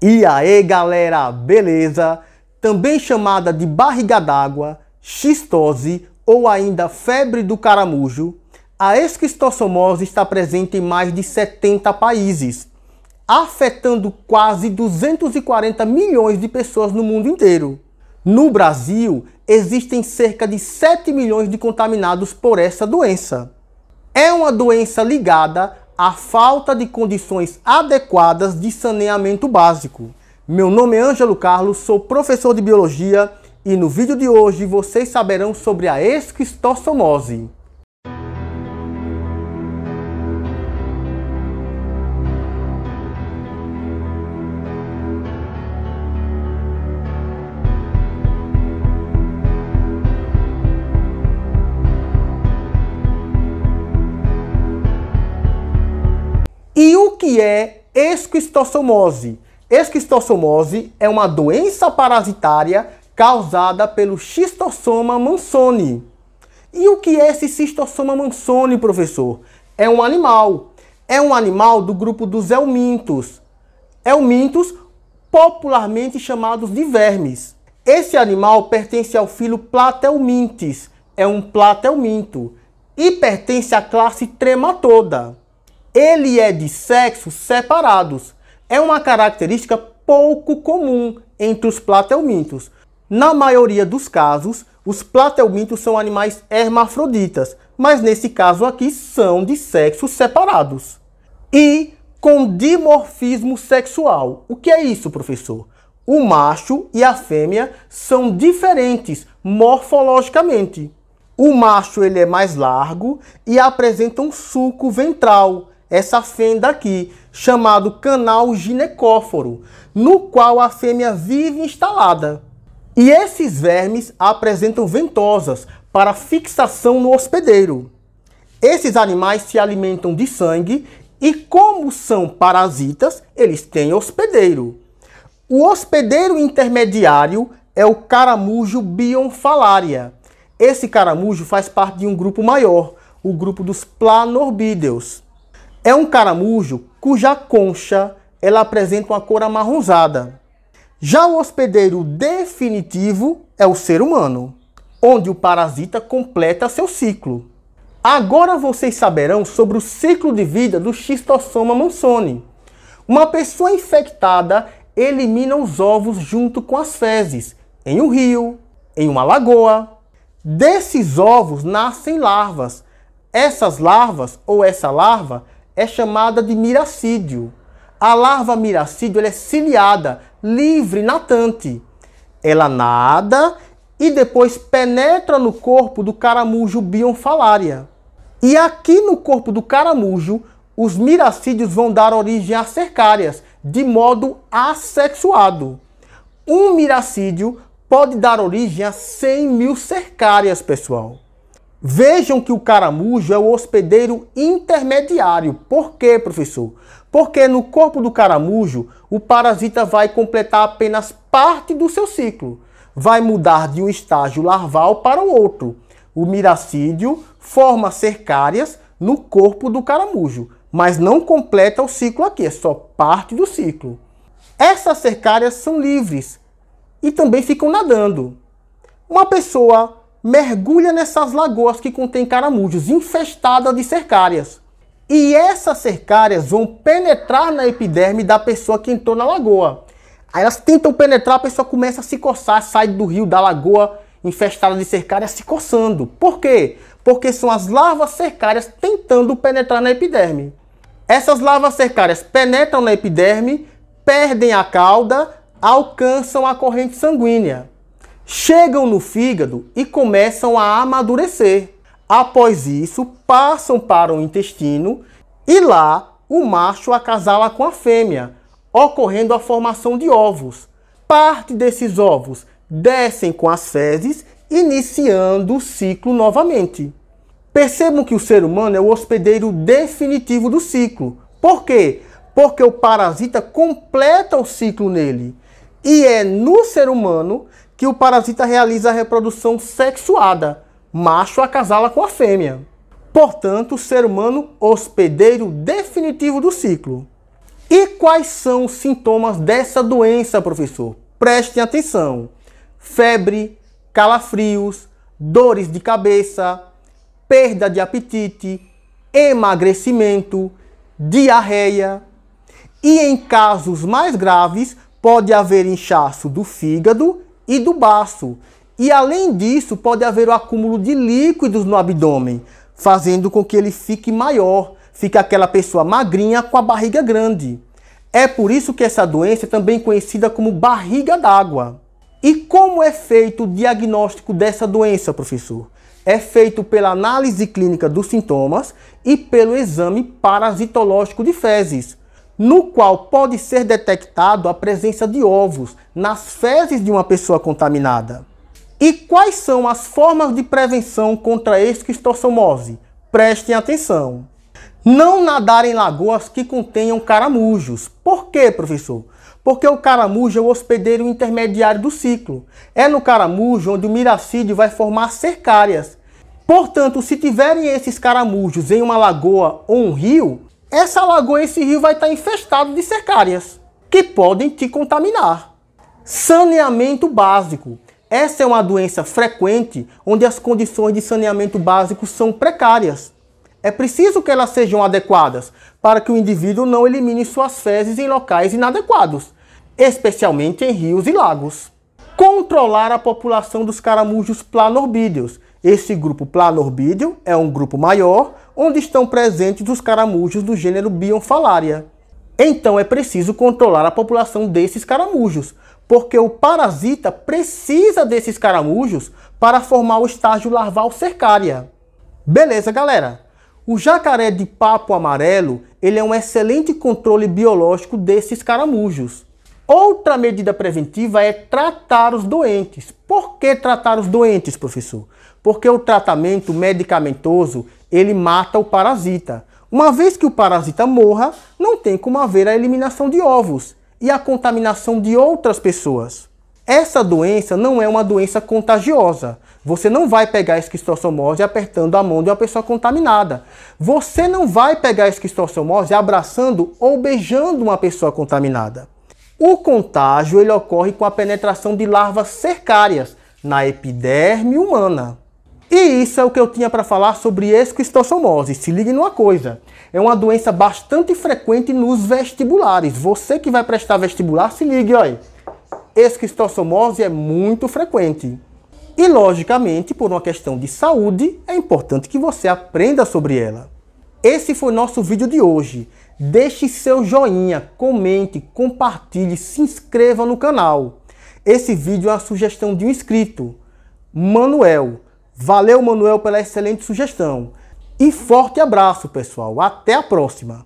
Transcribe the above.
E aí galera, beleza? Também chamada de barriga d'água, xistose ou ainda febre do caramujo, a esquistossomose está presente em mais de 70 países, afetando quase 240 milhões de pessoas no mundo inteiro. No Brasil, existem cerca de 7 milhões de contaminados por essa doença. É uma doença ligada à falta de condições adequadas de saneamento básico. Meu nome é Ângelo Carlos, sou professor de biologia e no vídeo de hoje vocês saberão sobre a esquistossomose. E o que é esquistossomose? Esquistossomose é uma doença parasitária causada pelo Schistosoma mansoni. E o que é esse Schistosoma mansoni, professor? É um animal. É um animal do grupo dos helmintos. Helmintos, popularmente chamados de vermes. Esse animal pertence ao filo Platelmintes. É um platelminto. E pertence à classe Trematoda. Ele é de sexos separados. É uma característica pouco comum entre os platelmintos. Na maioria dos casos, os platelmintos são animais hermafroditas, mas nesse caso aqui são de sexos separados. E com dimorfismo sexual. O que é isso, professor? O macho e a fêmea são diferentes morfologicamente. O macho ele é mais largo e apresenta um sulco ventral, essa fenda aqui, chamado canal ginecóforo, no qual a fêmea vive instalada. E esses vermes apresentam ventosas para fixação no hospedeiro. Esses animais se alimentam de sangue e, como são parasitas, eles têm hospedeiro. O hospedeiro intermediário é o caramujo Bionfalaria. Esse caramujo faz parte de um grupo maior, o grupo dos planorbídeos. É um caramujo cuja concha ela apresenta uma cor amarronzada. Já o hospedeiro definitivo é o ser humano, onde o parasita completa seu ciclo. Agora vocês saberão sobre o ciclo de vida do Schistosoma mansoni. Uma pessoa infectada elimina os ovos junto com as fezes, em um rio, em uma lagoa. Desses ovos nascem larvas. Essas larvas, ou essa larva, é chamada de miracídio. A larva miracídio ela é ciliada, livre, natante. Ela nada e depois penetra no corpo do caramujo Bionfalaria. E aqui no corpo do caramujo, os miracídios vão dar origem às cercárias, de modo assexuado. Um miracídio pode dar origem a 100 mil cercárias, pessoal. Vejam que o caramujo é o hospedeiro intermediário. Por quê, professor? Porque no corpo do caramujo, o parasita vai completar apenas parte do seu ciclo. Vai mudar de um estágio larval para o outro. O miracídio forma cercárias no corpo do caramujo, mas não completa o ciclo aqui, é só parte do ciclo. Essas cercárias são livres e também ficam nadando. Uma pessoa mergulha nessas lagoas que contêm caramujos, infestadas de cercárias. E essas cercárias vão penetrar na epiderme da pessoa que entrou na lagoa. Aí elas tentam penetrar, a pessoa começa a se coçar, sai do rio, da lagoa infestada de cercárias, se coçando. Por quê? Porque são as larvas cercárias tentando penetrar na epiderme. Essas larvas cercárias penetram na epiderme, perdem a cauda, alcançam a corrente sanguínea. Chegam no fígado e começam a amadurecer. Após isso, passam para o intestino e lá o macho acasala com a fêmea, ocorrendo a formação de ovos. Parte desses ovos descem com as fezes, iniciando o ciclo novamente. Percebam que o ser humano é o hospedeiro definitivo do ciclo. Por quê? Porque o parasita completa o ciclo nele. E é no ser humano que o parasita realiza a reprodução sexuada. Macho acasala com a fêmea. Portanto, o ser humano hospedeiro definitivo do ciclo. E quais são os sintomas dessa doença, professor? Prestem atenção. Febre, calafrios, dores de cabeça, perda de apetite, emagrecimento, diarreia. E em casos mais graves, pode haver inchaço do fígado e do baço. E além disso, pode haver o acúmulo de líquidos no abdômen, fazendo com que ele fique maior, fique aquela pessoa magrinha com a barriga grande. É por isso que essa doença é também conhecida como barriga d'água. E como é feito o diagnóstico dessa doença, professor? É feito pela análise clínica dos sintomas e pelo exame parasitológico de fezes, no qual pode ser detectado a presença de ovos nas fezes de uma pessoa contaminada. E quais são as formas de prevenção contra a esquistossomose? Prestem atenção. Não nadar em lagoas que contenham caramujos. Por quê, professor? Porque o caramujo é o hospedeiro intermediário do ciclo. É no caramujo onde o miracídio vai formar cercárias. Portanto, se tiverem esses caramujos em uma lagoa ou um rio, essa lagoa e esse rio vai estar infestado de cercárias, que podem te contaminar. Saneamento básico. Essa é uma doença frequente onde as condições de saneamento básico são precárias. É preciso que elas sejam adequadas para que o indivíduo não elimine suas fezes em locais inadequados, especialmente em rios e lagos. Controlar a população dos caramujos planorbídeos. Esse grupo planorbídeo é um grupo maior, onde estão presentes os caramujos do gênero Bionfalaria. Então é preciso controlar a população desses caramujos, porque o parasita precisa desses caramujos para formar o estágio larval cercária. Beleza, galera? O jacaré de papo amarelo, ele é um excelente controle biológico desses caramujos. Outra medida preventiva é tratar os doentes. Por que tratar os doentes, professor? Porque o tratamento medicamentoso, ele mata o parasita. Uma vez que o parasita morra, não tem como haver a eliminação de ovos e a contaminação de outras pessoas. Essa doença não é uma doença contagiosa. Você não vai pegar a esquistossomose apertando a mão de uma pessoa contaminada. Você não vai pegar a esquistossomose abraçando ou beijando uma pessoa contaminada. O contágio ele ocorre com a penetração de larvas cercárias na epiderme humana. E isso é o que eu tinha para falar sobre esquistossomose. Se ligue numa coisa, é uma doença bastante frequente nos vestibulares. Você que vai prestar vestibular, se ligue, olha. Esquistossomose é muito frequente. E, logicamente, por uma questão de saúde, é importante que você aprenda sobre ela. Esse foi nosso vídeo de hoje. Deixe seu joinha, comente, compartilhe, se inscreva no canal. Esse vídeo é uma sugestão de um inscrito, Manuel. Valeu, Manuel, pela excelente sugestão. E forte abraço, pessoal. Até a próxima.